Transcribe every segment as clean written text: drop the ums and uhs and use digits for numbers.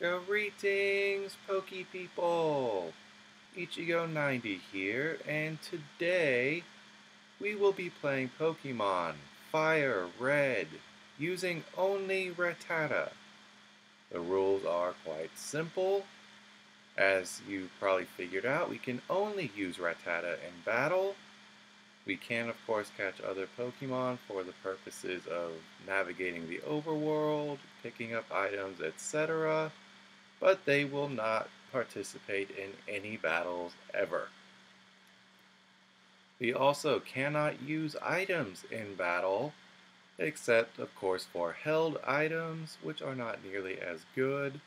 Greetings, Poke People! Ichigo90 here, and today we will be playing Pokemon FireRed using only Rattata. The rules are quite simple. As you probably figured out, we can only use Rattata in battle. We can, of course, catch other Pokemon for the purposes of navigating the overworld, picking up items, etc., but they will not participate in any battles ever. We also cannot use items in battle, except, of course, for held items, which are not nearly as good.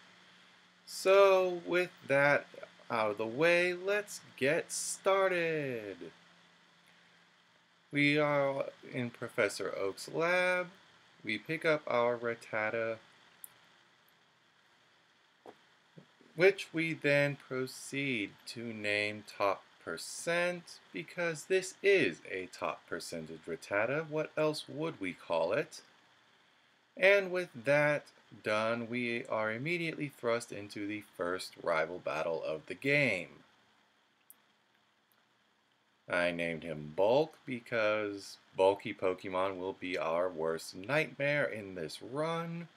So, with that out of the way, let's get started! We are in Professor Oak's lab. We pick up our Rattata, which we then proceed to name top percent, because this is a top percentage Rattata. What else would we call it? And with that done, we are immediately thrust into the first rival battle of the game. I named him Bulk because bulky Pokemon will be our worst nightmare in this run.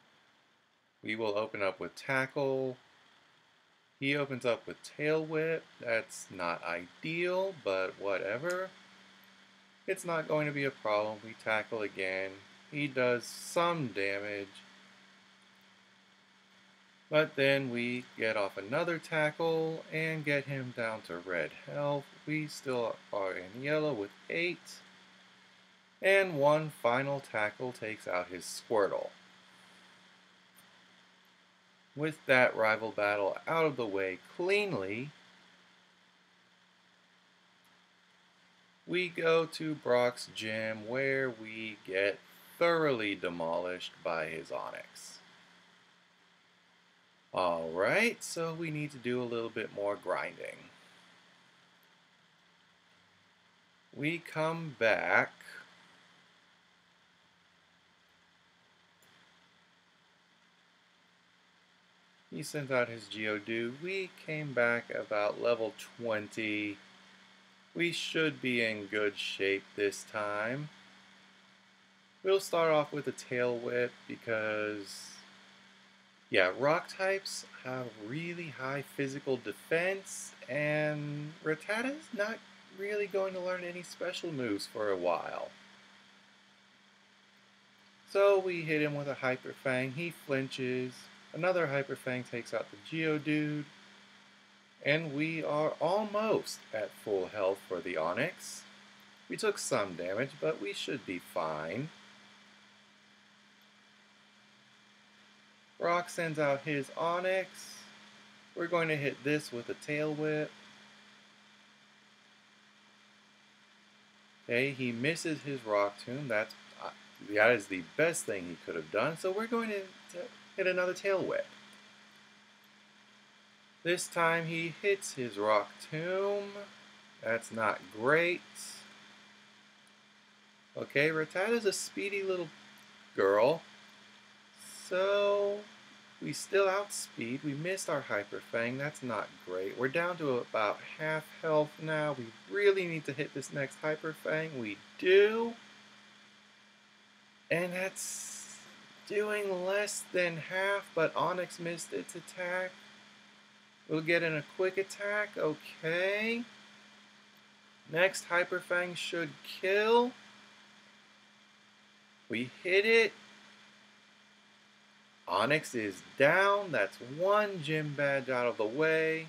We will open up with Tackle. He opens up with Tail Whip. That's not ideal, but whatever. It's not going to be a problem. We tackle again. He does some damage. But then we get off another tackle and get him down to red health. We still are in yellow with 8. And one final tackle takes out his Squirtle. With that rival battle out of the way cleanly, we go to Brock's gym where we get thoroughly demolished by his Onix. Alright, so we need to do a little bit more grinding. We come back. He sent out his Geodude. We came back about level 20. We should be in good shape this time. We'll start off with a Tail Whip because, yeah, rock types have really high physical defense, and Rattata's not really going to learn any special moves for a while. So we hit him with a Hyper Fang. He flinches. Another Hyper Fang takes out the Geodude. And we are almost at full health for the Onix. We took some damage, but we should be fine. Brock sends out his Onix. We're going to hit this with a Tail Whip. Okay, he misses his Rock Tomb. That is the best thing he could have done. So we're going to hit another Tail Whip. This time he hits his Rock Tomb. That's not great. Okay, Rattata's a speedy little girl. So we still outspeed. We missed our Hyper Fang. That's not great. We're down to about half health now. We really need to hit this next Hyper Fang. We do. And that's doing less than half, but Onix missed its attack. We'll get in a quick attack. Okay. Next Hyper Fang should kill. We hit it. Onix is down. That's one gym badge out of the way.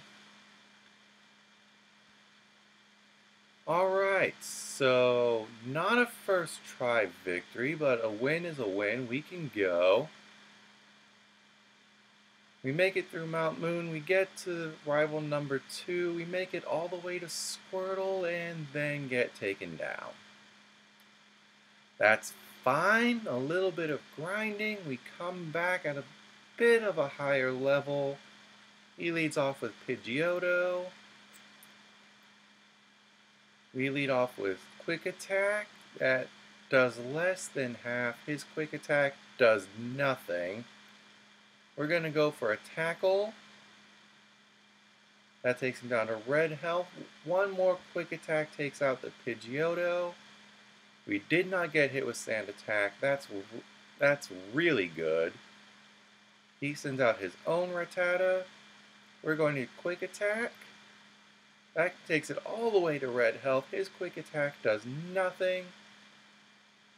Alright, so not a first try victory, but a win is a win. We can go. We make it through Mount Moon. We get to rival number 2. We make it all the way to Squirtle and then get taken down. That's fine. A little bit of grinding. We come back at a bit of a higher level. He leads off with Pidgeotto. We lead off with Quick Attack. That does less than half. His Quick Attack does nothing. We're going to go for a tackle. That takes him down to red health. One more quick attack takes out the Pidgeotto. We did not get hit with sand attack. That's really good. He sends out his own Rattata. We're going to quick attack. That takes it all the way to red health. His quick attack does nothing.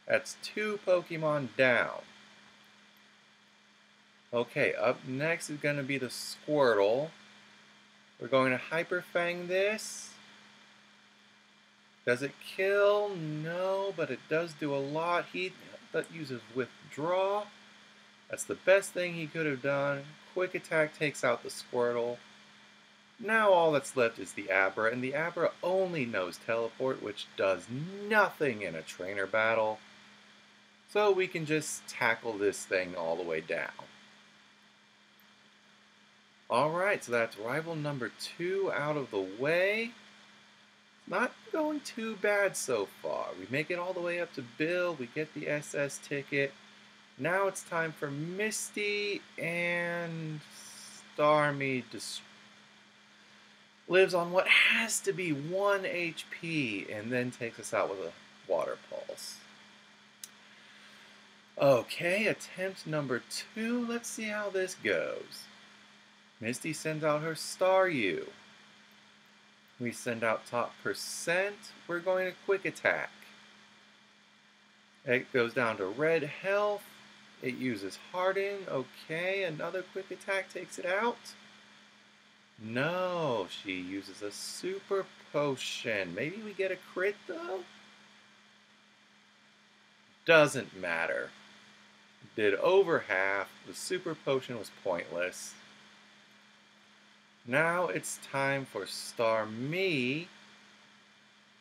That's 2 Pokemon down. Okay, up next is going to be the Squirtle. We're going to Hyper Fang this. Does it kill? No, but it does do a lot. That uses Withdraw. That's the best thing he could have done. Quick attack takes out the Squirtle. Now all that's left is the Abra, and the Abra only knows Teleport, which does nothing in a trainer battle. So we can just tackle this thing all the way down. Alright, so that's rival number 2 out of the way. Not going too bad so far. We make it all the way up to Bill, we get the SS ticket. Now it's time for Misty, and Starmie lives on what has to be 1 HP, and then takes us out with a Water Pulse. Okay, attempt number 2. Let's see how this goes. Misty sends out her Staryu. We send out top percent. We're going to quick attack. It goes down to red health. It uses Harden. Okay, another quick attack takes it out. No, she uses a super potion. Maybe we get a crit though? Doesn't matter. Did over half. The super potion was pointless. Now it's time for Starmie.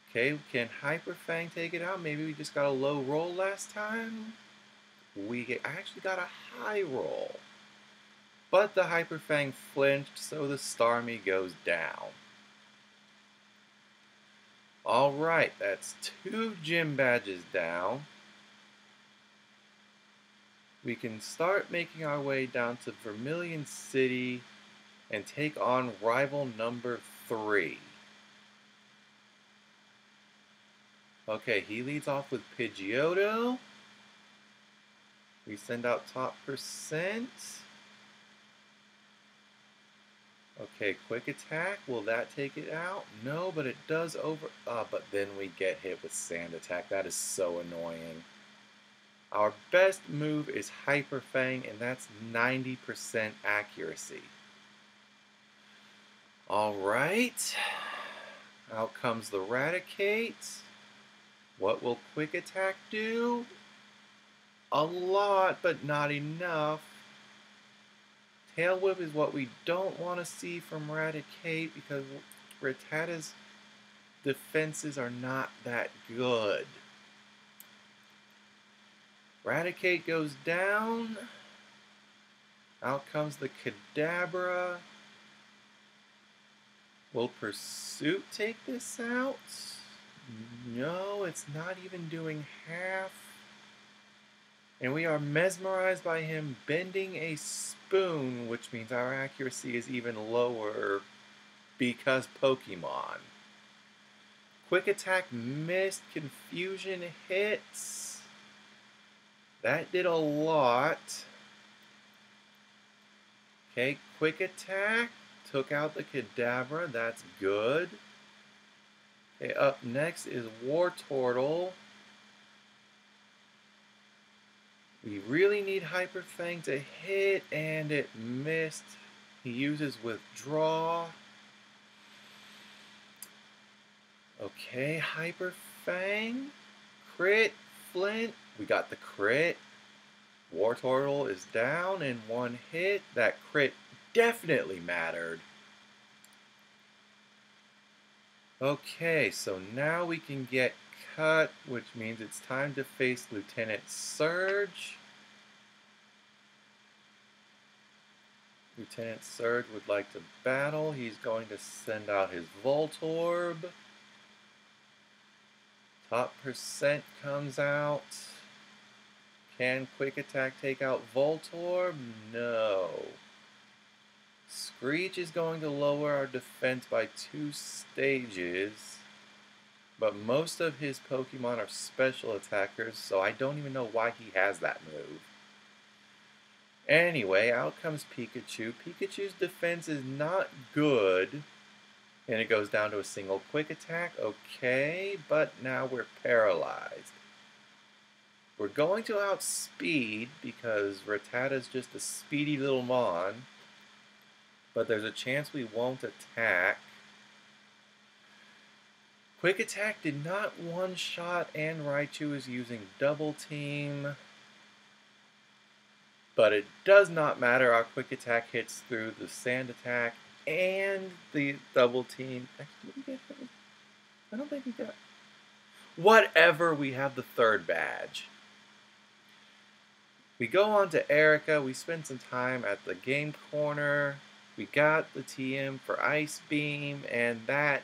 Okay, can Hyper Fang take it out? Maybe we just got a low roll last time. We actually got a high roll. But the Hyper Fang flinched, so the Starmie goes down. Alright, that's 2 gym badges down. We can start making our way down to Vermilion City and take on rival number 3. Okay, he leads off with Pidgeotto. We send out top percent. Okay, quick attack. Will that take it out? No, but it does but then we get hit with sand attack. That is so annoying. Our best move is Hyper Fang, and that's 90% accuracy. Alright. Out comes the Raticate. What will quick attack do? A lot, but not enough. Tail Whip is what we don't want to see from Raticate because Rattata's defenses are not that good. Raticate goes down. Out comes the Kadabra. Will Pursuit take this out? No, it's not even doing half. And we are mesmerized by him bending a spoon, which means our accuracy is even lower because Pokemon. Quick attack missed, confusion hits. That did a lot. Okay, quick attack. Took out the Kadabra, that's good. Okay, up next is Wartortle. We really need Hyper Fang to hit, and it missed. He uses Withdraw. Okay, Hyper Fang. Crit, Flint. We got the crit. Wartortle is down in 1 hit. That crit definitely mattered. Okay, so now we can get cut, which means it's time to face Lieutenant Surge. Lieutenant Surge would like to battle. He's going to send out his Voltorb. Top percent comes out. Can Quick Attack take out Voltorb? No. Screech is going to lower our defense by 2 stages. But most of his Pokemon are special attackers, so I don't even know why he has that move. Anyway, out comes Pikachu. Pikachu's defense is not good. And it goes down to a single quick attack. Okay, but now we're paralyzed. We're going to outspeed because Rattata's just a speedy little mon. But there's a chance we won't attack. Quick Attack did not one-shot, and Raichu is using Double Team. But it does not matter. Our Quick Attack hits through the Sand Attack and the Double Team. Actually, did we get hit? I don't think we got. Whatever, we have the 3rd badge. We go on to Erica. We spend some time at the game corner. We got the TM for Ice Beam, and that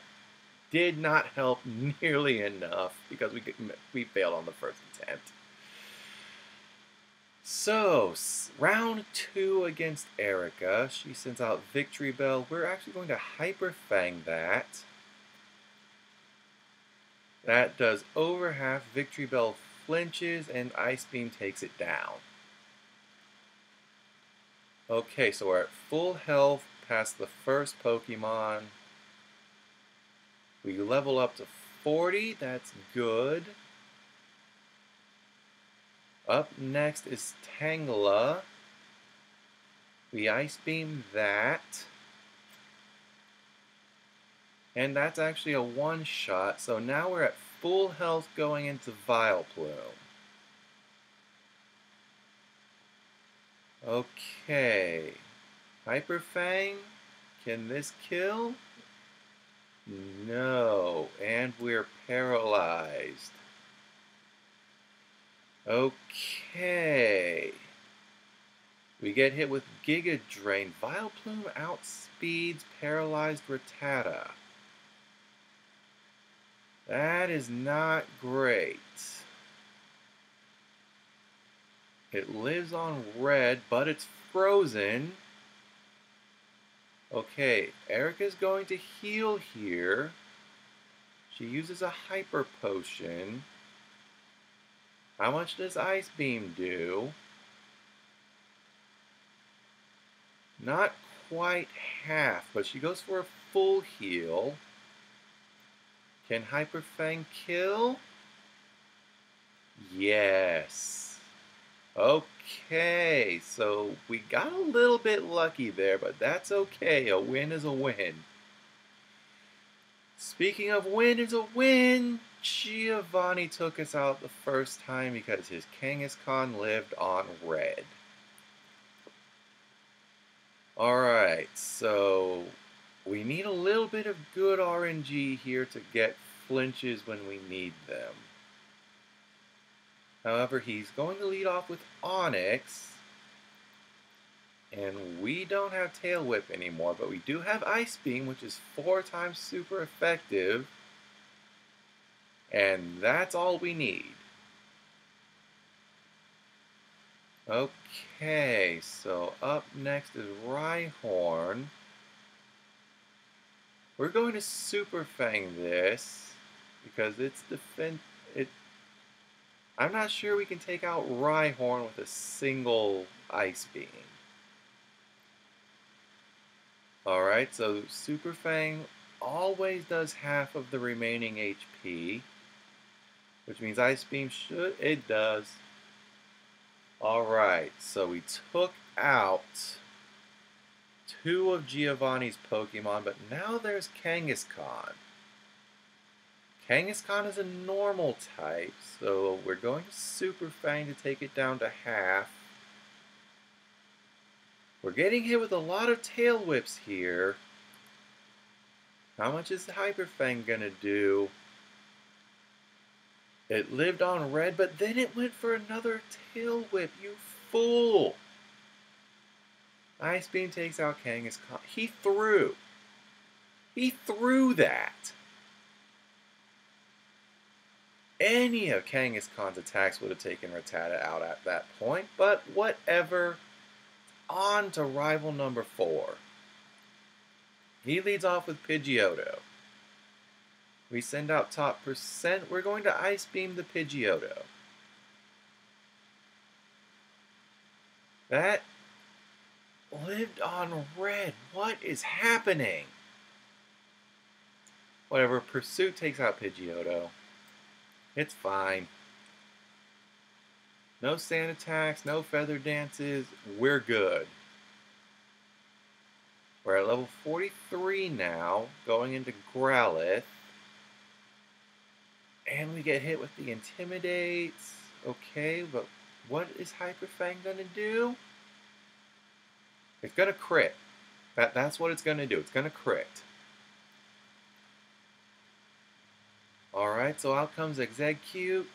did not help nearly enough because we failed on the first attempt. So, round 2 against Erica. She sends out Victory Bell. We're actually going to Hyper Fang that. That does over half. Victory Bell flinches and Ice Beam takes it down. Okay, so we're at full health past the first Pokemon. We level up to 40, that's good. Up next is Tangela. We Ice Beam that. And that's actually a one-shot, so now we're at full health going into Vileplume. Okay. Hyper Fang, can this kill? No, and we're paralyzed. Okay. We get hit with Giga Drain. Vileplume outspeeds paralyzed Rattata. That is not great. It lives on red, but it's frozen. Okay, Erica's going to heal here. She uses a Hyper Potion. How much does Ice Beam do? Not quite half, but she goes for a full heal. Can Hyper Fang kill? Yes. Okay, so we got a little bit lucky there, but that's okay. A win is a win. Speaking of win is a win, Giovanni took us out the first time because his Kangaskhan lived on red. Alright, so we need a little bit of good RNG here to get flinches when we need them. However, he's going to lead off with Onyx. And we don't have Tail Whip anymore, but we do have Ice Beam, which is 4 times super effective. And that's all we need. Okay, so up next is Rhyhorn. We're going to Super Fang this because it's I'm not sure we can take out Rhyhorn with a single Ice Beam. Alright, so Super Fang always does half of the remaining HP, which means Ice Beam it does. Alright, so we took out 2 of Giovanni's Pokemon, but now there's Kangaskhan. Kangaskhan is a normal type, so we're going to Super Fang to take it down to half. We're getting hit with a lot of Tail Whips here. How much is the Hyper Fang gonna do? It lived on red, but then it went for another Tail Whip, you fool! Ice Beam takes out Kangaskhan. He threw that! any of Kangaskhan's attacks would have taken Rattata out at that point, but whatever. On to rival number 4. He leads off with Pidgeotto. We send out top percent. We're going to Ice Beam the Pidgeotto. That lived on red. What is happening? Whatever, Pursuit takes out Pidgeotto. It's fine. No sand attacks, no feather dances. We're good. We're at level 43 now, going into Growlithe. And we get hit with the Intimidates. Okay, but what is Hyper Fang gonna do? It's gonna crit. That's what it's gonna do. It's gonna crit. Alright, so out comes Execute.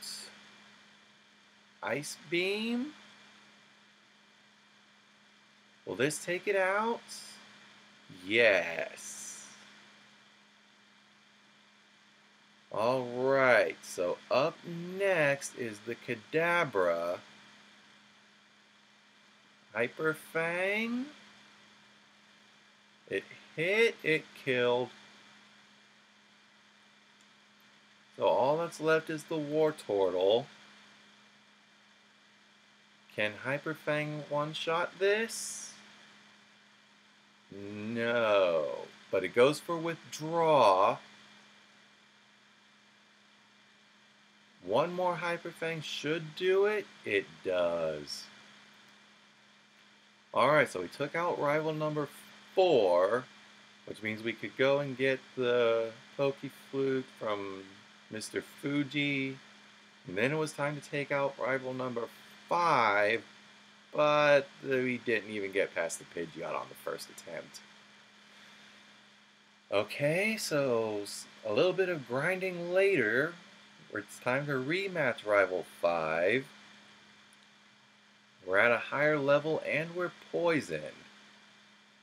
Ice Beam. Will this take it out? Yes. Alright, so up next is the Kadabra. Hyper Fang. It hit, it killed. So all that's left is the Wartortle. Can Hyper Fang one-shot this? No. But it goes for Withdraw. One more Hyper Fang should do it. It does. Alright, so we took out rival number 4, which means we could go and get the Pokeflute from Mr. Fuji. And then it was time to take out rival number 5, but we didn't even get past the Pidgeot on the first attempt. Okay, so a little bit of grinding later, it's time to rematch rival 5. We're at a higher level and we're poisoned.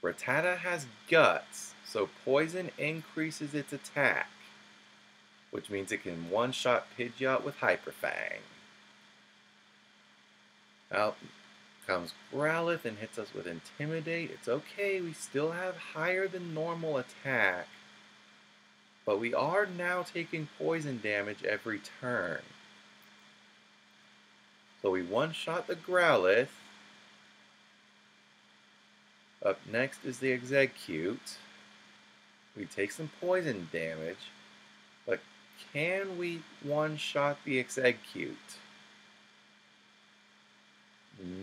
Rattata has Guts, so poison increases its attack, which means it can one-shot Pidgeot with Hyper Fang. Out comes Growlithe and hits us with Intimidate. It's okay, we still have higher than normal attack, but we are now taking poison damage every turn. So we one-shot the Growlithe. Up next is the Execute. We take some poison damage, but can we one-shot the Execute?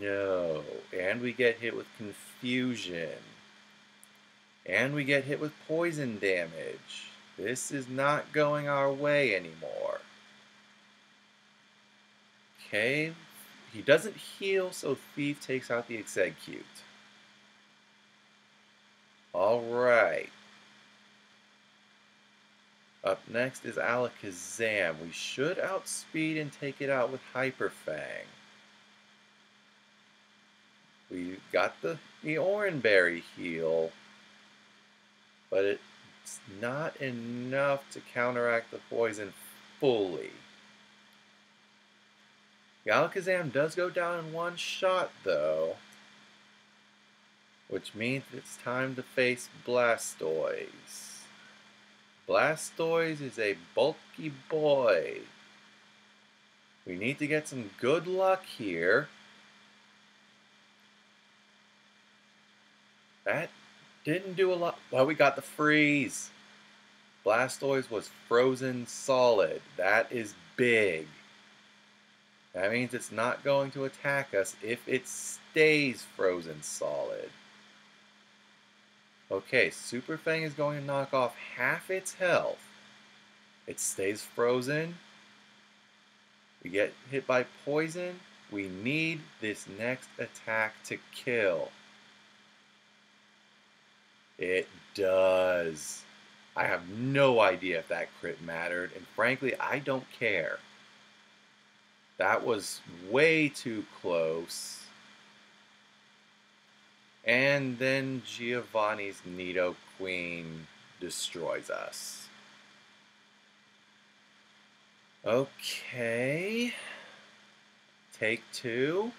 No. And we get hit with Confusion. And we get hit with poison damage. This is not going our way anymore. Okay. He doesn't heal, so Thief takes out the Execute. Alright. Up next is Alakazam. We should outspeed and take it out with Hyper Fang. We got the Oranberry heal, but it's not enough to counteract the poison fully. The Alakazam does go down in one shot, though, which means it's time to face Blastoise. Blastoise is a bulky boy. We need to get some good luck here. That didn't do a lot. Well, we got the freeze. Blastoise was frozen solid. That is big. That means it's not going to attack us if it stays frozen solid. Okay, Super Fang is going to knock off half its health. It stays frozen. We get hit by poison. We need this next attack to kill. It does. I have no idea if that crit mattered, and frankly, I don't care. That was way too close. And then Giovanni's Nidoqueen destroys us. Okay. Take two.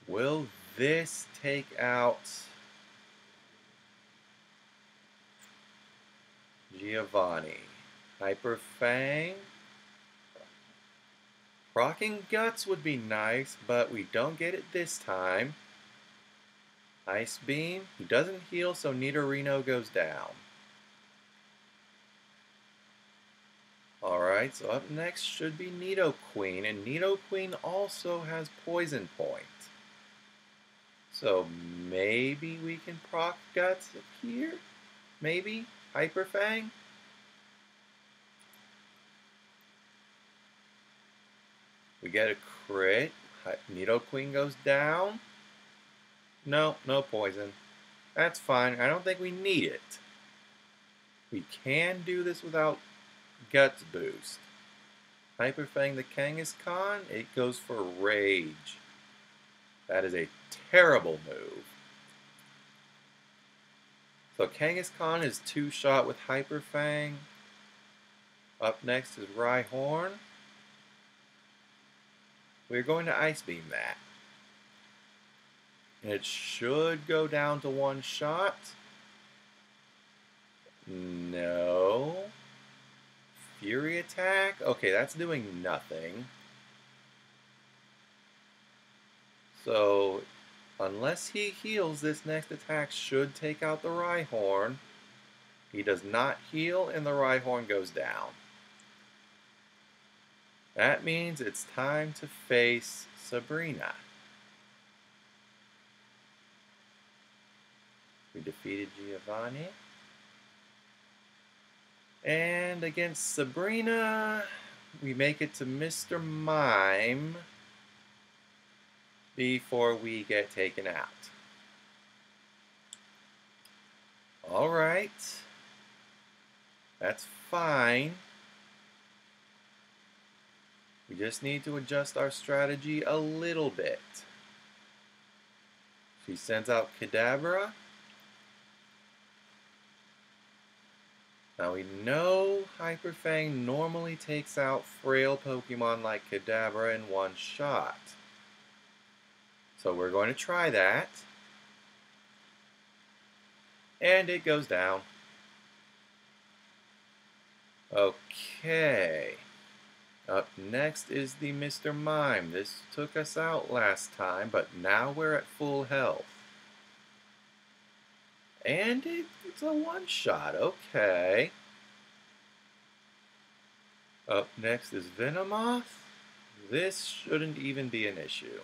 Will this take out Giovanni? Hyper Fang. Rocking Guts would be nice, but we don't get it this time. Ice Beam. He doesn't heal, so Nidorino goes down. Alright, so up next should be Nidoqueen, and Nidoqueen also has Poison Point. So maybe we can proc Guts here? Maybe? Hyper Fang? We get a crit. Nidoqueen goes down. No, no poison. That's fine. I don't think we need it. We can do this without Guts boost. Hyper Fang the Kangaskhan, it goes for Rage. That is a terrible move. So Kangaskhan is two-shot with Hyper Fang. Up next is Rhyhorn. We're going to Ice Beam that. It should go down to one shot. No. Fury attack? Okay, that's doing nothing. So, unless he heals, this next attack should take out the Rhyhorn. He does not heal, and the Rhyhorn goes down. That means it's time to face Sabrina. We defeated Giovanni. And against Sabrina, we make it to Mr. Mime before we get taken out. Alright. That's fine. We just need to adjust our strategy a little bit. She sends out Kadabra. Now we know Hyper Fang normally takes out frail Pokemon like Kadabra in one shot. So we're going to try that. And it goes down. Okay. Up next is the Mr. Mime. This took us out last time, but now we're at full health. And it's a one-shot, okay. Up next is Venomoth. This shouldn't even be an issue.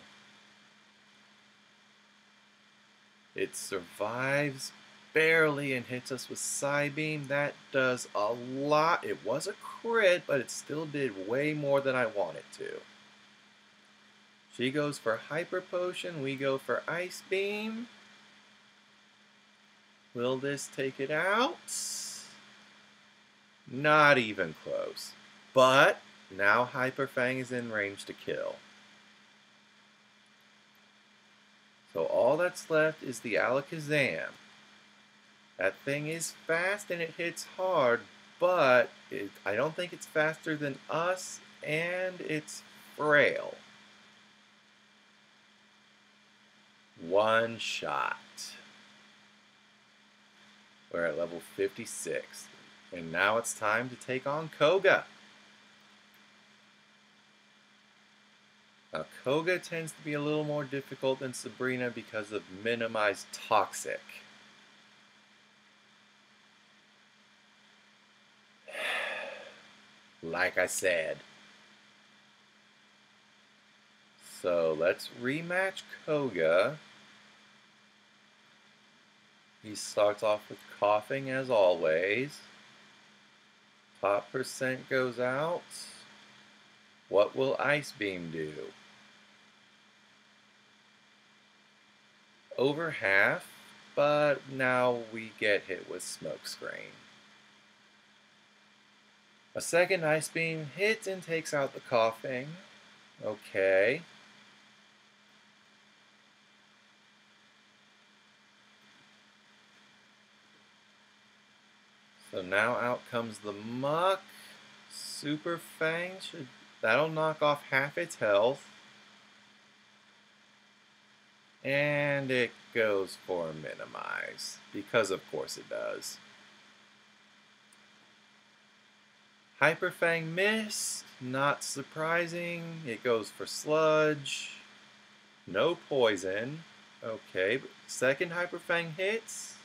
It survives barely and hits us with Psybeam. That does a lot. It was a crit, but it still did way more than I wanted to. She goes for Hyper Potion. We go for Ice Beam. Will this take it out? Not even close. But now Hyper Fang is in range to kill. So all that's left is the Alakazam. That thing is fast and it hits hard, but I don't think it's faster than us, and it's frail. One shot. We're at level 56. And now it's time to take on Koga. Now, Koga tends to be a little more difficult than Sabrina because of minimized toxic. Like I said. So let's rematch Koga. He starts off with coughing as always. Top percent goes out. What will Ice Beam do? Over half, but now we get hit with Smokescreen. A second Ice Beam hits and takes out the coughing. Okay. So now out comes the Muck. Super Fang that'll knock off half its health. And it goes for Minimize, because of course it does. Hyper Fang missed, not surprising. It goes for Sludge. No poison. Okay, but second Hyper Fang hits.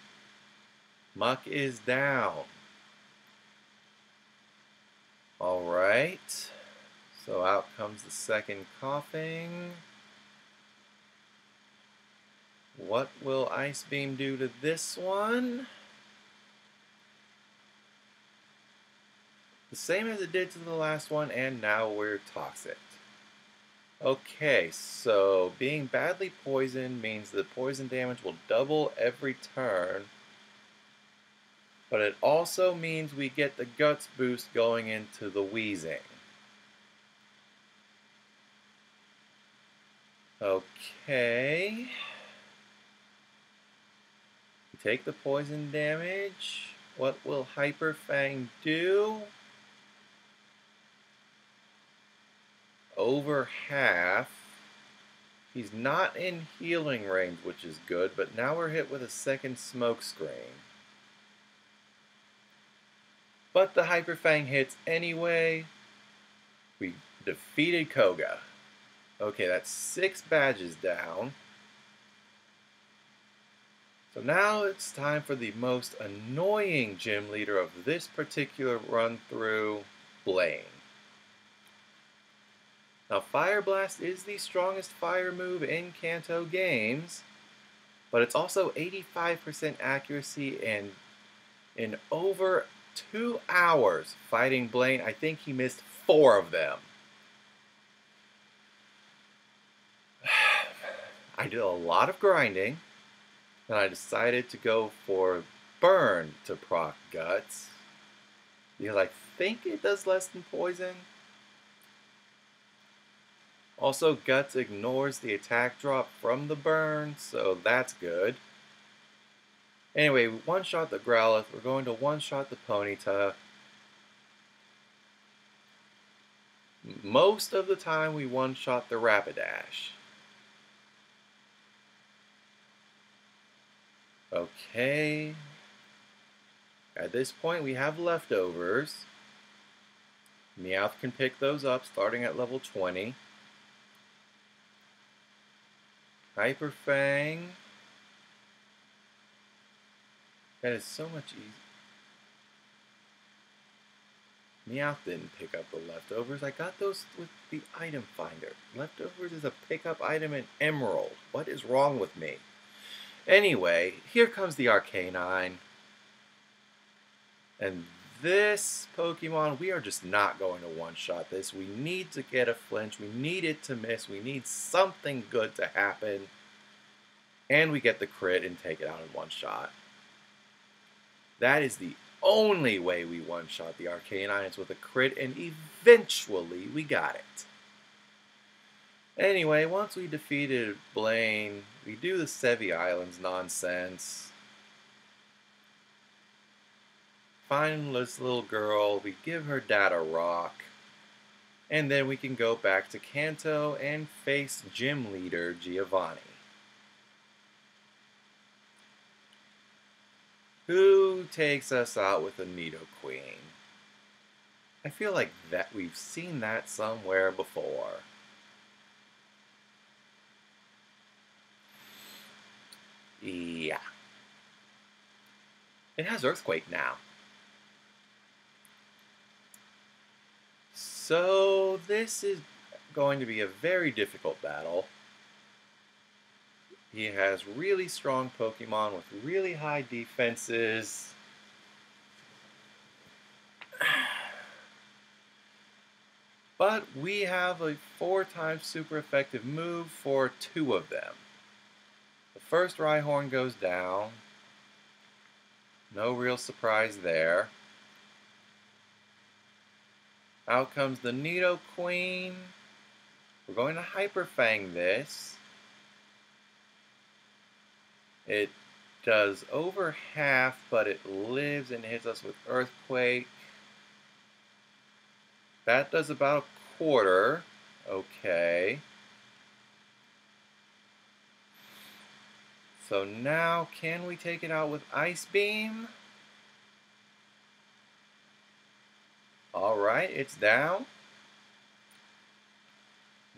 Muck is down. Alright. So out comes the second Coughing. What will Ice Beam do to this one? The same as it did to the last one, and now we're Toxic. Okay, so being badly poisoned means the poison damage will double every turn. But it also means we get the Guts boost going into the Wheezing. Okay. We take the poison damage. What will Hyper Fang do? Over half. He's not in healing range, which is good, but now we're hit with a second Smoke Screen. But the Hyper Fang hits anyway. We defeated Koga. Okay, that's 6 badges down. So now it's time for the most annoying gym leader of this particular run through, Blaine. Now Fire Blast is the strongest fire move in Kanto games, but it's also 85% accuracy, and in over 2 hours fighting Blaine, I think he missed 4 of them. I did a lot of grinding, and I decided to go for Burn to proc Guts, because I think it does less than Poison. Also, Guts ignores the attack drop from the Burn, so that's good. Anyway, we one-shot the Growlithe, we're going to one-shot the Ponyta. Most of the time we one-shot the Rapidash. Okay. At this point we have leftovers. Meowth can pick those up starting at level 20. Hyper Fang. That is so much easier. Meowth didn't pick up the leftovers. I got those with the item finder. Leftovers is a pickup item in Emerald. What is wrong with me? Anyway, here comes the Arcanine. And this Pokemon, we are just not going to one-shot this. We need to get a flinch. We need it to miss. We need something good to happen. And we get the crit and take it out in one shot. That is the only way we one-shot the Arcanine. It's with a crit, and eventually we got it. Anyway, once we defeated Blaine, we do the Sevi Islands nonsense. Find this little girl, we give her Dad a rock, and then we can go back to Kanto and face gym leader Giovanni, who takes us out with a Nidoqueen. I feel like that we've seen that somewhere before. Yeah. It has Earthquake now. So this is going to be a very difficult battle. He has really strong Pokemon with really high defenses. But we have a 4-time super effective move for 2 of them. The first Rhyhorn goes down. No real surprise there. Out comes the Nidoqueen. We're going to Hyper Fang this. It does over half, but it lives and hits us with Earthquake. That does about a quarter. Okay. So now, can we take it out with Ice Beam? Alright, it's down.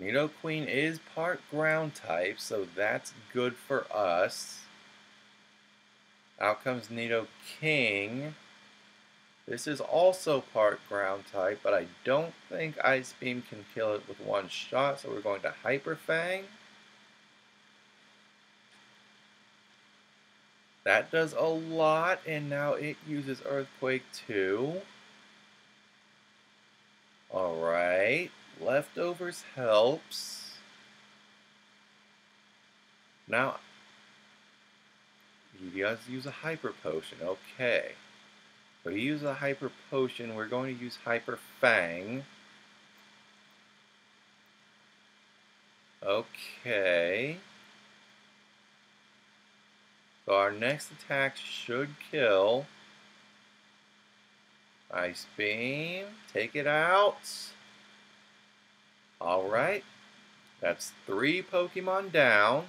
Nidoqueen is part ground type, so that's good for us. Out comes Nidoking. This is also part ground type, but I don't think Ice Beam can kill it with one shot, so we're going to Hyper Fang. That does a lot, and now it uses Earthquake too. Alright, Leftovers helps. Now, he does use a Hyper Potion, okay. So he uses a Hyper Potion, we're going to use Hyper Fang. Okay. So our next attack should kill. Ice Beam, take it out. Alright, that's 3 Pokemon down.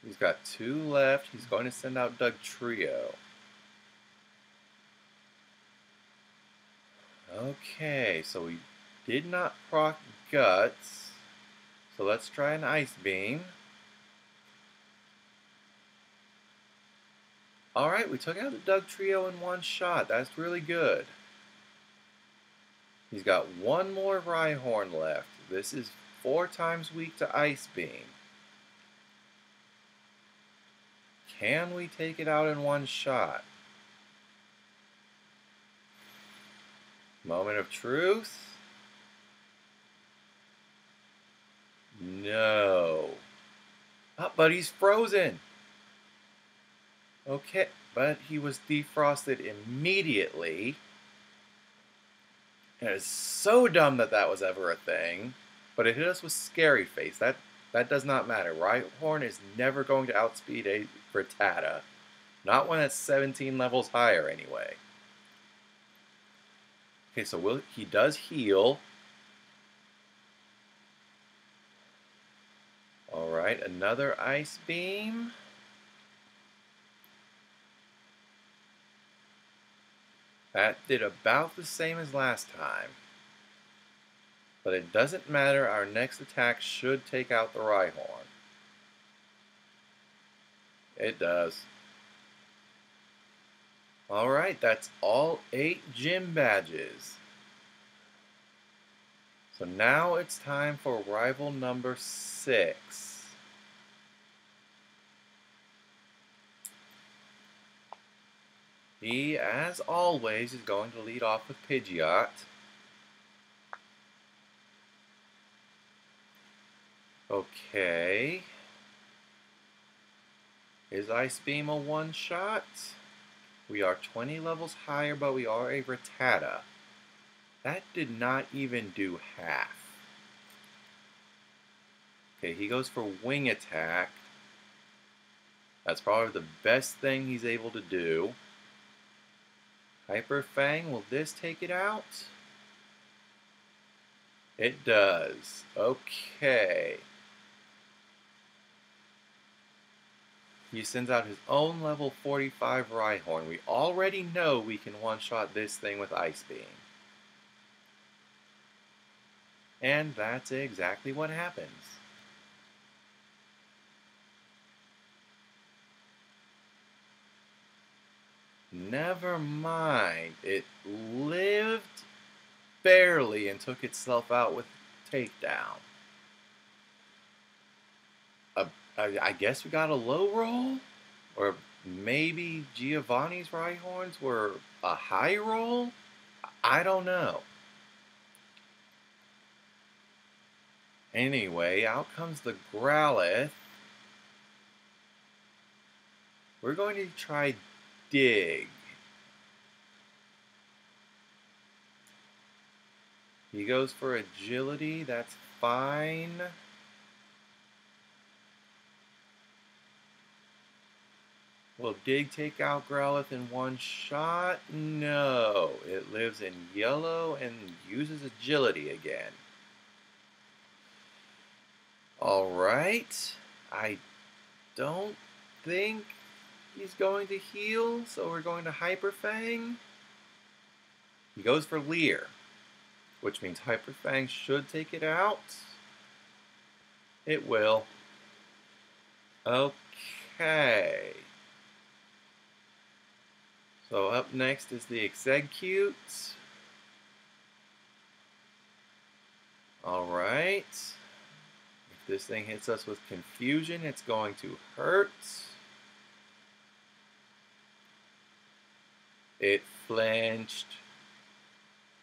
He's got 2 left. He's going to send out Dugtrio. Okay, so we did not proc Guts. So let's try an Ice Beam. Alright, we took out the Dugtrio in one shot. That's really good. He's got 1 more Rhyhorn left. This is 4 times weak to Ice Beam. Can we take it out in one shot? Moment of truth. No. Oh, but he's frozen. Okay, but he was defrosted immediately. And it's so dumb that that was ever a thing. But it hit us with Scary Face. That does not matter. Rhyhorn is never going to outspeed a Rattata. Not when it's 17 levels higher, anyway. Okay, so he does heal. Alright, another Ice Beam. That did about the same as last time. But it doesn't matter, our next attack should take out the Rhyhorn. It does. Alright, that's all 8 gym badges. So now it's time for rival number 6. He, as always, is going to lead off with Pidgeot. Okay. Is Ice Beam a one-shot? We are 20 levels higher, but we are a Rattata. That did not even do half. Okay, he goes for Wing Attack. That's probably the best thing he's able to do. Hyper Fang, will this take it out? It does. Okay. He sends out his own level 45 Rhyhorn. We already know we can one-shot this thing with Ice Beam. And that's exactly what happens. Never mind. It lived barely and took itself out with Takedown. I guess we got a low roll? Or maybe Giovanni's Rhyhorns were a high roll? I don't know. Anyway, out comes the Growlithe. We're going to try Dig. He goes for Agility, that's fine. Will Dig take out Growlithe in one shot? No. It lives in yellow and uses agility again. Alright. I don't think he's going to heal, so we're going to Hyper Fang. He goes for Leer, which means Hyper Fang should take it out. It will. Okay. So up next is the Execute. Alright. If this thing hits us with Confusion, it's going to hurt. It flinched.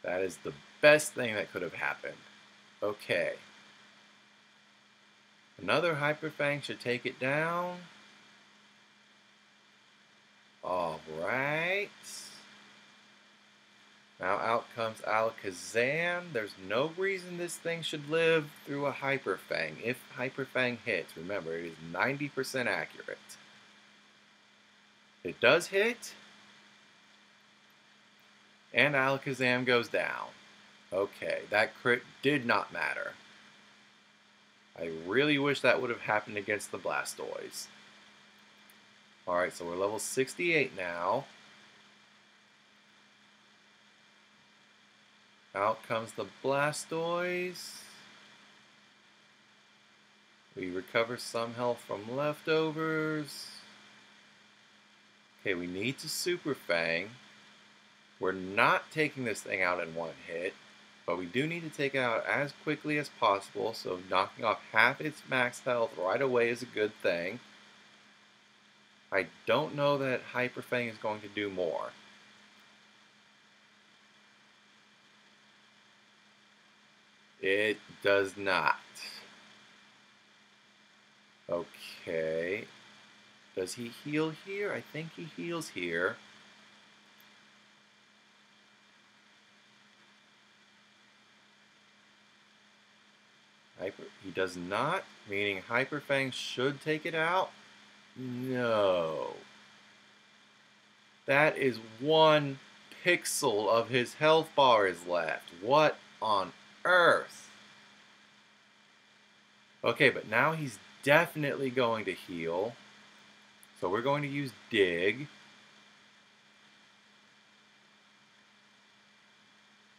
That is the best thing that could have happened. Okay. Another Hyper Fang should take it down. Alright. Now out comes Alakazam. There's no reason this thing should live through a Hyper Fang. If Hyper Fang hits, remember, it is 90% accurate. It does hit. And Alakazam goes down. Okay, that crit did not matter. I really wish that would have happened against the Blastoise. Alright, so we're level 68 now. Out comes the Blastoise. We recover some health from leftovers. Okay, we need to Super Fang. We're not taking this thing out in one hit, but we do need to take it out as quickly as possible, so knocking off half its max health right away is a good thing. I don't know that Hyper Fang is going to do more. It does not. Okay. Does he heal here? I think he heals here. He does not, meaning Hyper Fang should take it out. No. That is 1 pixel of his health bar is left. What on earth? Okay, but now he's definitely going to heal. So we're going to use Dig.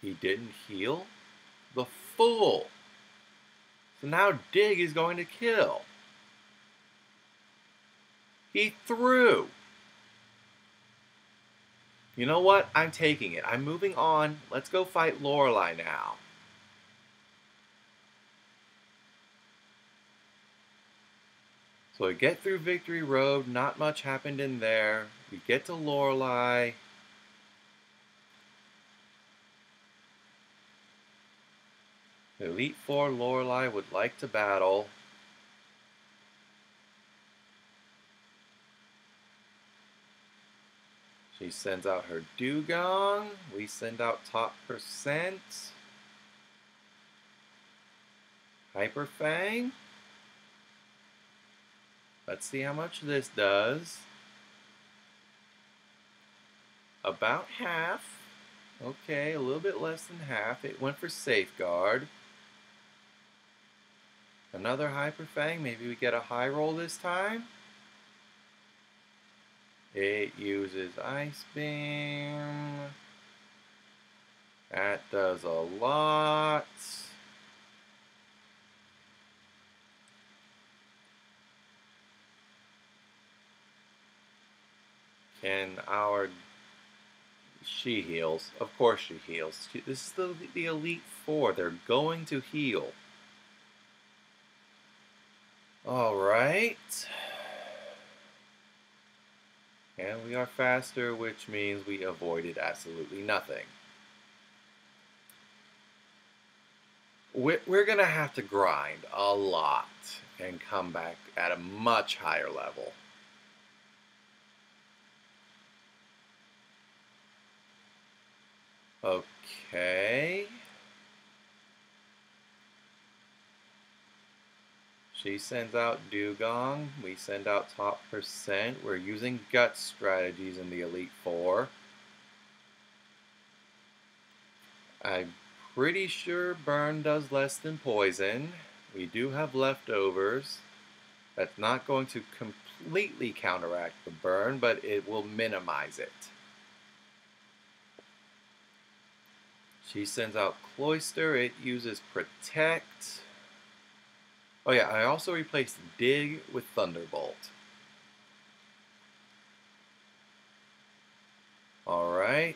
He didn't heal? The fool! So now Dig is going to kill. He threw. You know what? I'm taking it. I'm moving on. Let's go fight Lorelei now. So we get through Victory Road. Not much happened in there. We get to Lorelei. Elite Four Lorelei would like to battle. She sends out her Dugong. We send out top percent. Hyper Fang. Let's see how much this does. About half. Okay, a little bit less than half. It went for Safeguard. Another Hyper Fang. Maybe we get a high roll this time. It uses Ice Beam. That does a lot. Can our... She heals. Of course she heals. This is the Elite Four. They're going to heal. Alright. And we are faster, which means we avoided absolutely nothing. We're going to have to grind a lot and come back at a much higher level. Okay. She sends out Dugong. We send out top percent. We're using gut strategies in the Elite Four. I'm pretty sure burn does less than poison. We do have leftovers. That's not going to completely counteract the burn, but it will minimize it. She sends out Cloister. It uses Protect. Oh yeah, I also replaced Dig with Thunderbolt. Alright.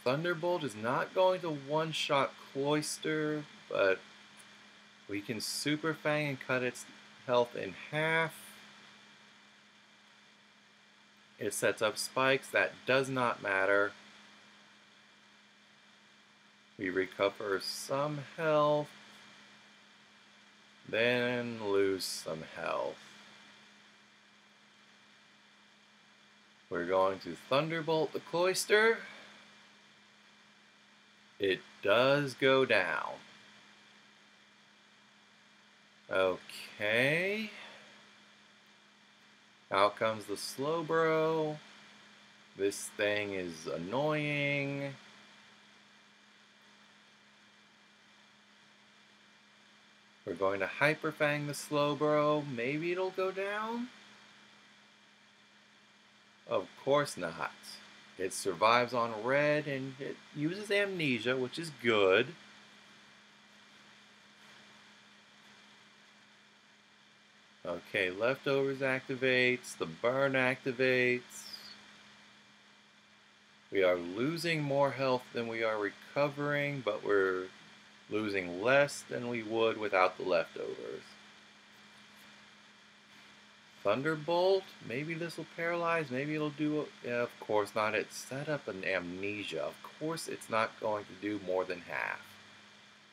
Thunderbolt is not going to one-shot Cloister, but we can Super Fang and cut its health in half. It sets up spikes. That does not matter. We recover some health, then lose some health. We're going to Thunderbolt the Cloister. It does go down. Okay. Out comes the Slowbro. This thing is annoying. We're going to Hyper Fang the Slowbro. Maybe it'll go down? Of course not. It survives on red and it uses amnesia, which is good. Okay, leftovers activates, the burn activates. We are losing more health than we are recovering, but we're losing less than we would without the leftovers. Thunderbolt, maybe this will paralyze, maybe it'll do, yeah, of course not. It's set up an amnesia. Of course it's not going to do more than half.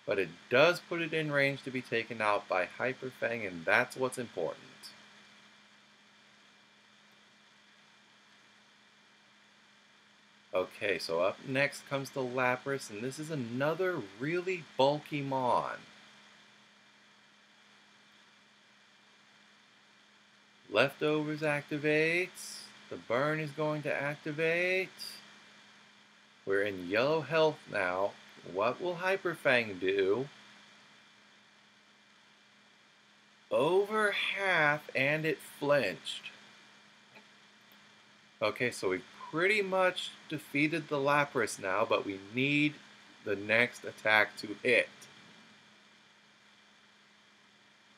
But it does put it in range to be taken out by Hyper Fang, and that's what's important. Okay, so up next comes the Lapras, and this is another really bulky Mon. Leftovers activates. The burn is going to activate. We're in yellow health now. What will Hyper Fang do? Over half, and it flinched. Okay, so we pretty much defeated the Lapras now, but we need the next attack to hit.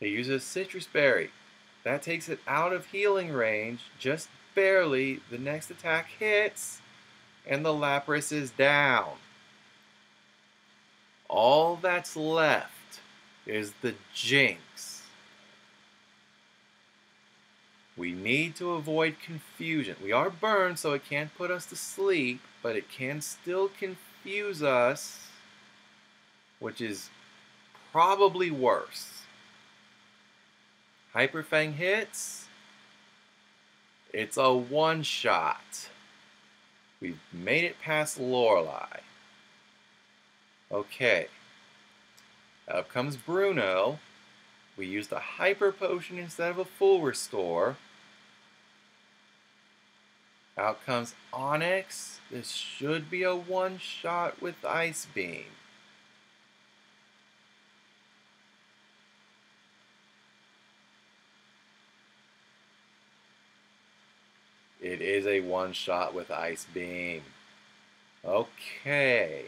It uses Citrus Berry. That takes it out of healing range, just barely. The next attack hits, and the Lapras is down. All that's left is the Jinx. We need to avoid confusion. We are burned, so it can't put us to sleep, but it can still confuse us, which is probably worse. Hyper Fang hits. It's a one-shot. We've made it past Lorelei. Okay. Up comes Bruno. We used a Hyper Potion instead of a full restore. Out comes Onyx. This should be a one-shot with Ice Beam. It is a one-shot with Ice Beam. Okay.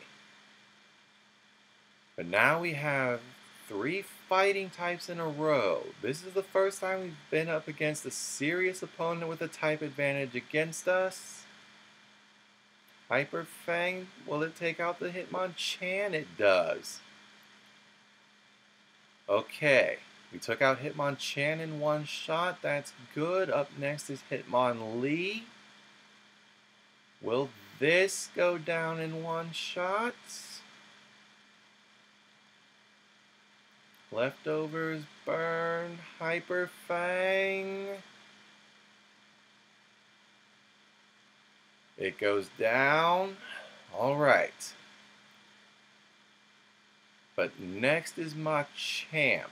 But now we have 3 fighting types in a row. This is the first time we've been up against a serious opponent with a type advantage against us. Hyper Fang, will it take out the Hitmonchan? It does. Okay, we took out Hitmonchan in one shot. That's good. Up next is Hitmonlee. Will this go down in one shot? Leftovers, burn, Hyper Fang. It goes down. All right. But next is Machamp.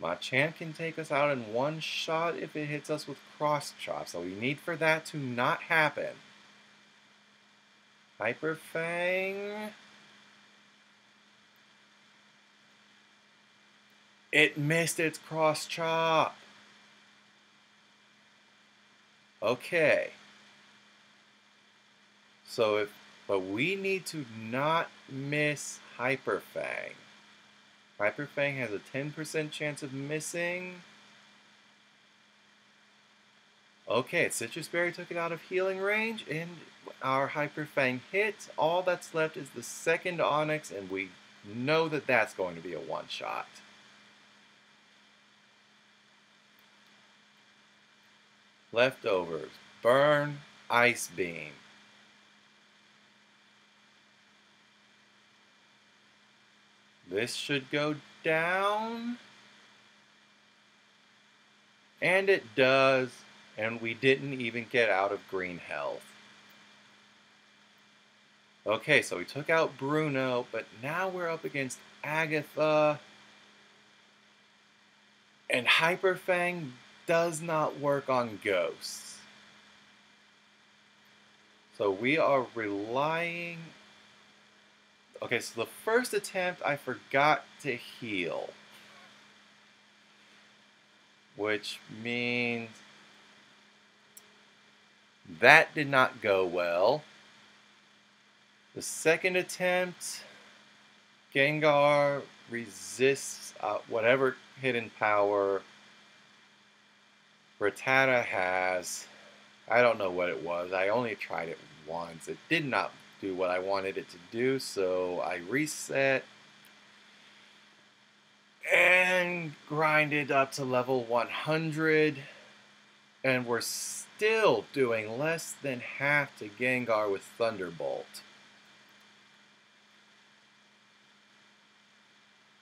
Machamp can take us out in one shot if it hits us with Cross Chop, so we need for that to not happen. Hyper Fang. It missed its Cross Chop. Okay. But we need to not miss Hyper Fang. Hyper Fang has a 10% chance of missing. Okay, Citrus Berry took it out of healing range, and our Hyper Fang hit. All that's left is the second Onyx, and we know that that's going to be a one-shot. Leftovers. Burn, Ice Beam. This should go down. And it does. And we didn't even get out of green health. Okay, so we took out Bruno, but now we're up against Agatha. And Hyper Fang does not work on ghosts. So we are relying... Okay, so the first attempt I forgot to heal. Which means that did not go well. The second attempt, Gengar resists whatever hidden power Rattata has. I don't know what it was. I only tried it once. It did not do what I wanted it to do, so I reset and grinded up to level 100, and we're still doing less than half to Gengar with Thunderbolt.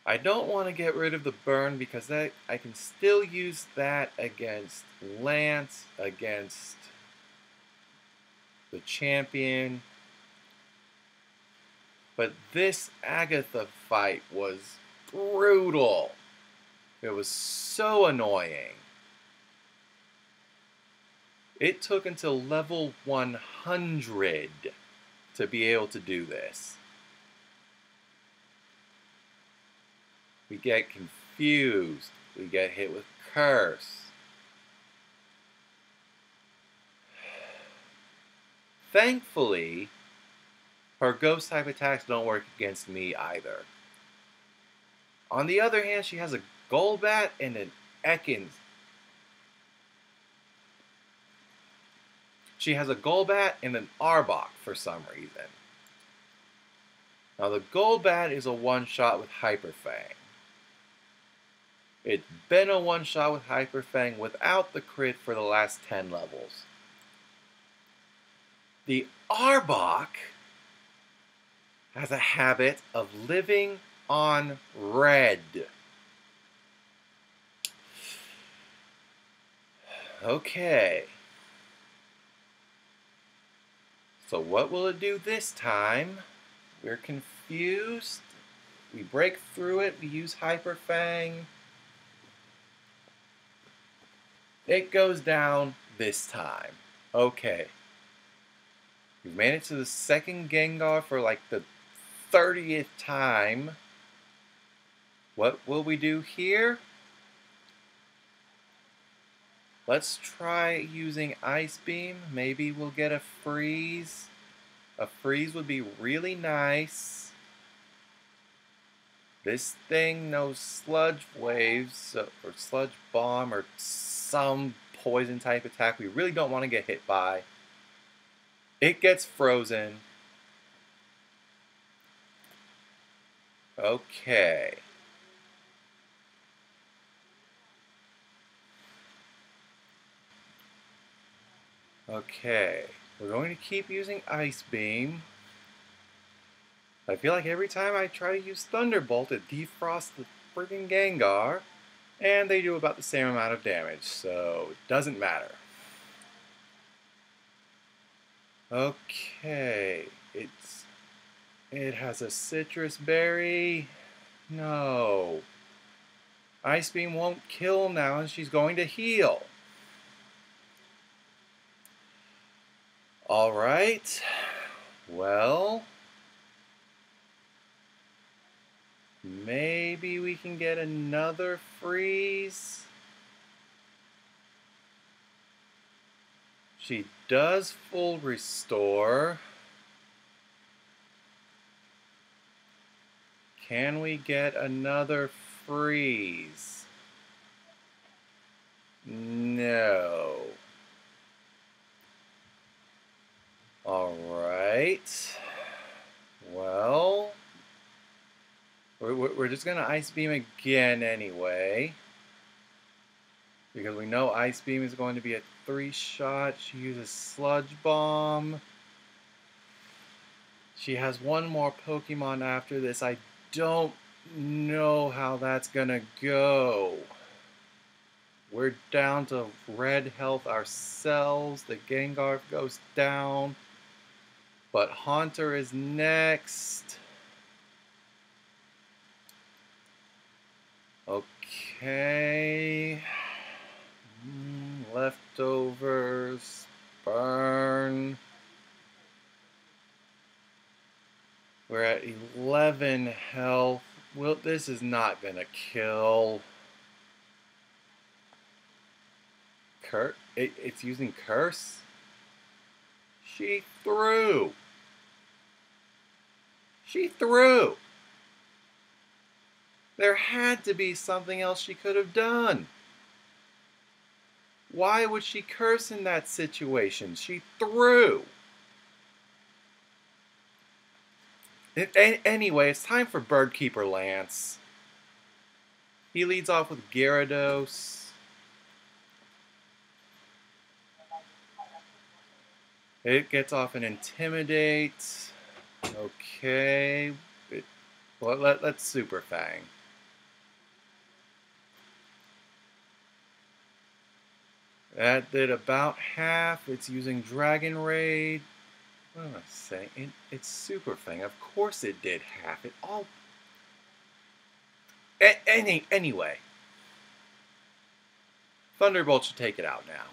I don't want to get rid of the burn because I can still use that against Lance, against the champion. But this Agatha fight was brutal. It was so annoying. It took until level 100 to be able to do this. We get confused. We get hit with Curse. Thankfully, her ghost type attacks don't work against me either. On the other hand, she has a Golbat and an Ekans. She has a Golbat and an Arbok for some reason. Now the Golbat is a one-shot with Hyper Fang. It's been a one-shot with Hyper Fang without the crit for the last 10 levels. The Arbok has a habit of living on red. Okay. So what will it do this time? We're confused. We break through it. We use Hyper Fang. It goes down this time. Okay. We've made it to the second Gengar for like the 30th time. What will we do here? Let's try using Ice Beam. Maybe we'll get a freeze. A freeze would be really nice. This thing knows Sludge Waves, or Sludge Bomb, or some poison type attack we really don't want to get hit by. It gets frozen. Okay. Okay. We're going to keep using Ice Beam. I feel like every time I try to use Thunderbolt, it defrosts the friggin' Gengar, and they do about the same amount of damage, so it doesn't matter. Okay, it has a Citrus Berry. No. Ice Beam won't kill now, and she's going to heal. Alright. Well, maybe we can get another freeze. She does full restore. Can we get another freeze? No. Alright. Well, we're just going to Ice Beam again anyway. Because we know Ice Beam is going to be a 3-shot. She uses Sludge Bomb. She has one more Pokemon after this. I don't know how that's gonna go. We're down to red health ourselves. The Gengar goes down. But Haunter is next. Okay. Leftovers. Burn. We're at 11 health. Well, this is not gonna kill. It's using Curse? She threw! She threw! There had to be something else she could have done. Why would she curse in that situation? She threw! Anyway, it's time for Birdkeeper Lance. He leads off with Gyarados. It gets off an Intimidate. Okay. Let's Super Fang. That did about half. It's using Dragon Raid. What am I saying? It's Super Fang. Of course it did half. It all... Anyway. Thunderbolt should take it out now.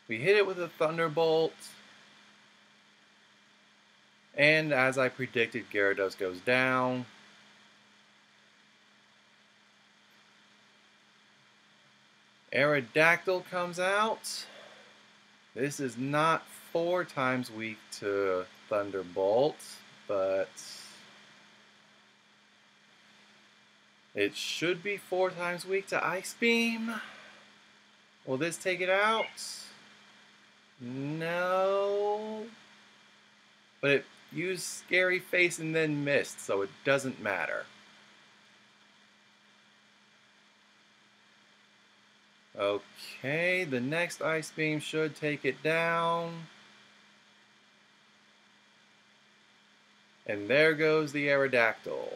We hit it with a Thunderbolt. And as I predicted, Gyarados goes down. Aerodactyl comes out. This is not 4 times weak to Thunderbolt, but it should be 4 times weak to Ice Beam. Will this take it out? No. But it used Scary Face and then missed, so it doesn't matter. Okay, the next Ice Beam should take it down. And there goes the Aerodactyl.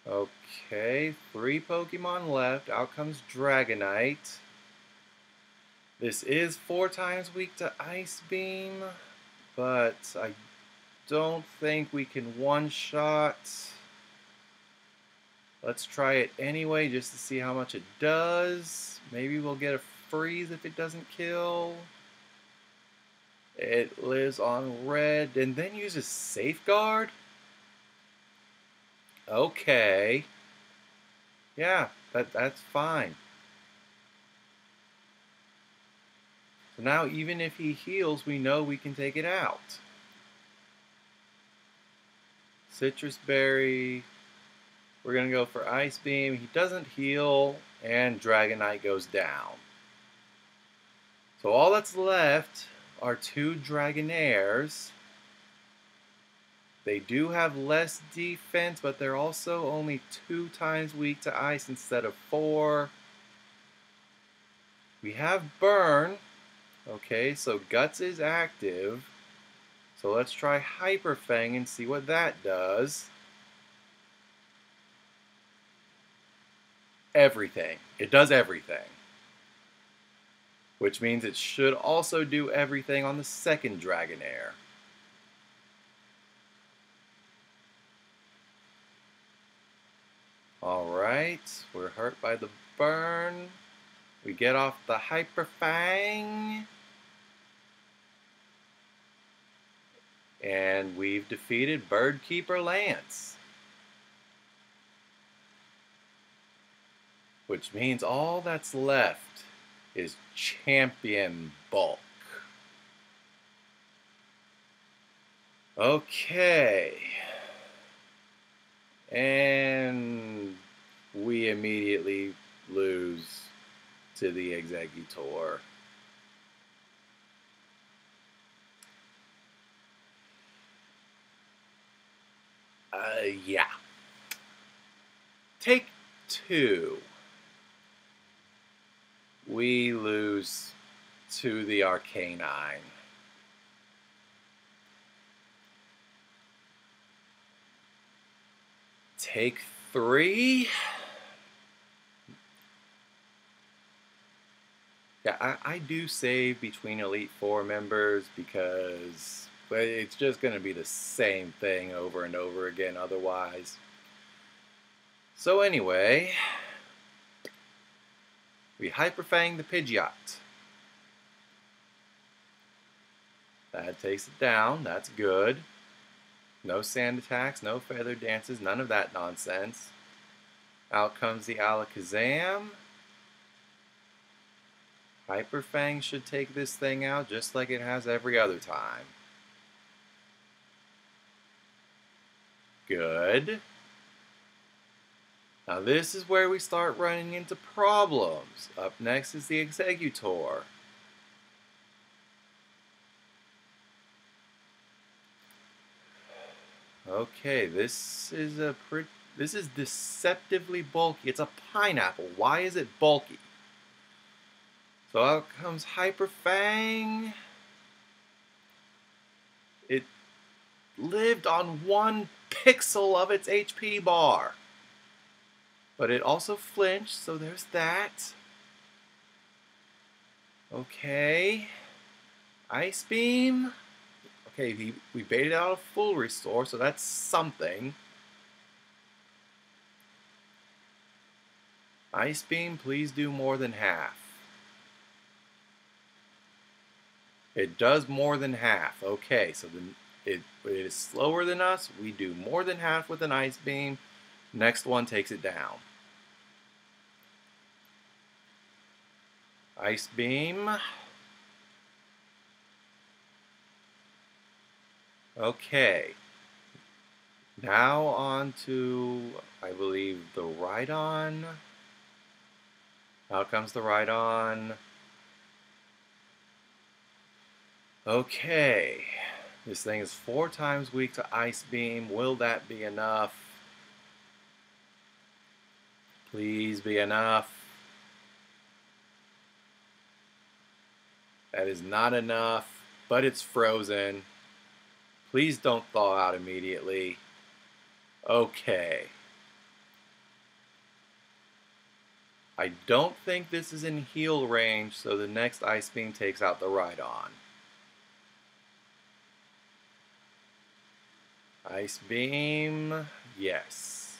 Okay, 3 Pokemon left. Out comes Dragonite. This is 4 times weak to Ice Beam, but I don't think we can one-shot. Let's try it anyway just to see how much it does. Maybe we'll get a freeze if it doesn't kill. It lives on red and then uses Safeguard? Okay. Yeah, that's fine. So now even if he heals, we know we can take it out. Citrus Berry. We're going to go for Ice Beam. He doesn't heal, and Dragonite goes down. So all that's left are 2 Dragonairs. They do have less defense, but they're also only 2 times weak to ice instead of 4. We have Burn. Okay, so Guts is active. So let's try Hyper Fang and see what that does. Everything. It does everything. Which means it should also do everything on the second Dragonair. Alright, we're hurt by the burn. We get off the Hyper Fang. And we've defeated Birdkeeper Lance. Which means all that's left is Champion Bulk. Okay. And we immediately lose to the Executor. Yeah. Take 2. We lose to the Arcanine. Take 3. Yeah, I do save between Elite Four members because it's just going to be the same thing over and over again otherwise. So anyway, we Hyper Fang the Pidgeot. That takes it down. That's good. No sand attacks, no feather dances, none of that nonsense. Out comes the Alakazam. Hyper Fang should take this thing out just like it has every other time. Good. Now this is where we start running into problems. Up next is the Executor. Okay, this is deceptively bulky. It's a pineapple. Why is it bulky? So out comes Hyper Fang. It lived on 1 pixel of its HP bar. But it also flinched, so there's that. Okay. Ice Beam. Okay, we baited out a full restore, so that's something. Ice Beam, please do more than half. It does more than half. Okay, so it is slower than us. We do more than half with an Ice Beam. Next one takes it down. Ice Beam. Okay. Now on to, I believe, the Rhydon. Out comes the Rhydon. Okay. This thing is 4 times weak to Ice Beam. Will that be enough? Please be enough. That is not enough, but it's frozen. Please don't thaw out immediately. Okay. I don't think this is in heal range, so the next Ice Beam takes out the Rhydon. Ice Beam, yes.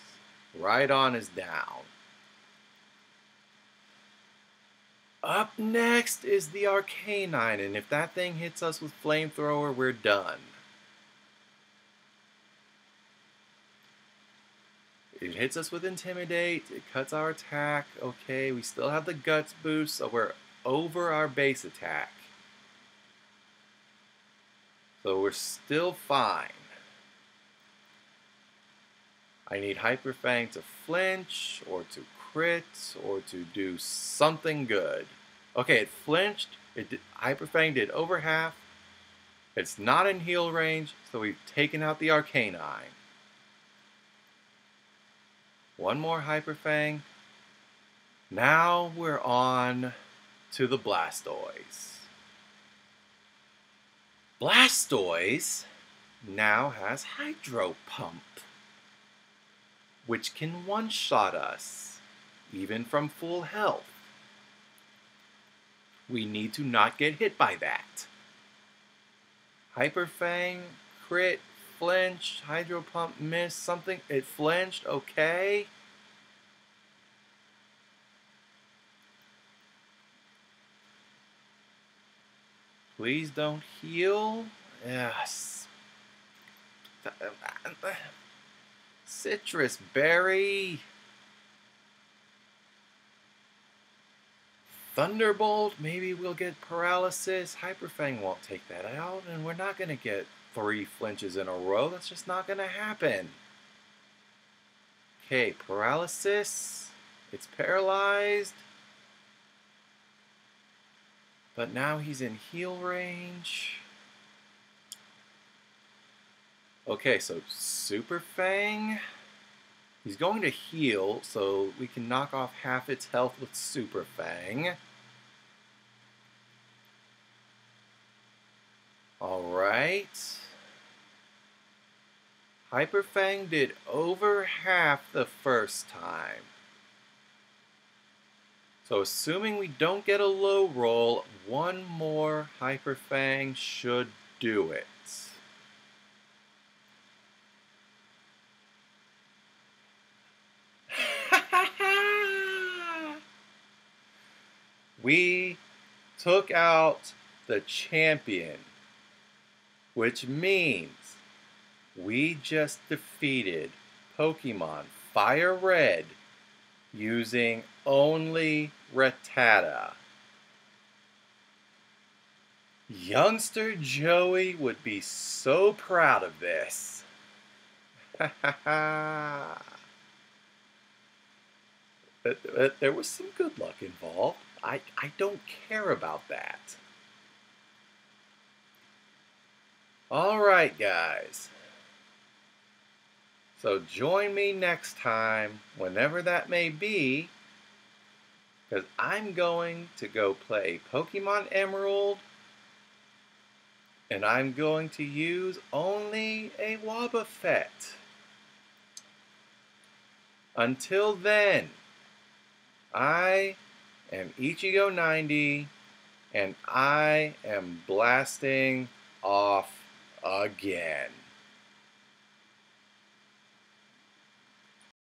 Rhydon is down. Up next is the Arcanine, and if that thing hits us with Flamethrower, we're done. It hits us with Intimidate, it cuts our attack. Okay, we still have the Guts boost, so we're over our base attack. So we're still fine. I need Hyper Fang to flinch, or to crit, or to do something good. Okay, it flinched. Hyper Fang did over half. It's not in heal range, so we've taken out the Arcanine. One more Hyper Fang. Now we're on to the Blastoise. Blastoise now has Hydro Pump, which can one-shot us, even from full health. We need to not get hit by that. Hyper Fang, crit, flinch, Hydro Pump, miss, something. It flinched, okay. Please don't heal. Yes. Citrus berry. Thunderbolt, maybe we'll get paralysis. Hyperfang won't take that out, and we're not going to get 3 flinches in a row. That's just not going to happen. Okay, paralysis. It's paralyzed. But now he's in heal range. Okay, so Super Fang. He's going to heal, so we can knock off half its health with Super Fang. Alright. Hyper Fang did over half the first time. So assuming we don't get a low roll, one more Hyper Fang should do it. We took out the champion, which means we just defeated Pokemon FireRed using only Rattata. Youngster Joey would be so proud of this. But there was some good luck involved. I don't care about that. Alright, guys. So join me next time, whenever that may be, because I'm going to go play Pokemon Emerald, and I'm going to use only a Wobbuffet. Until then, I am Ichigo90, and I am blasting off again.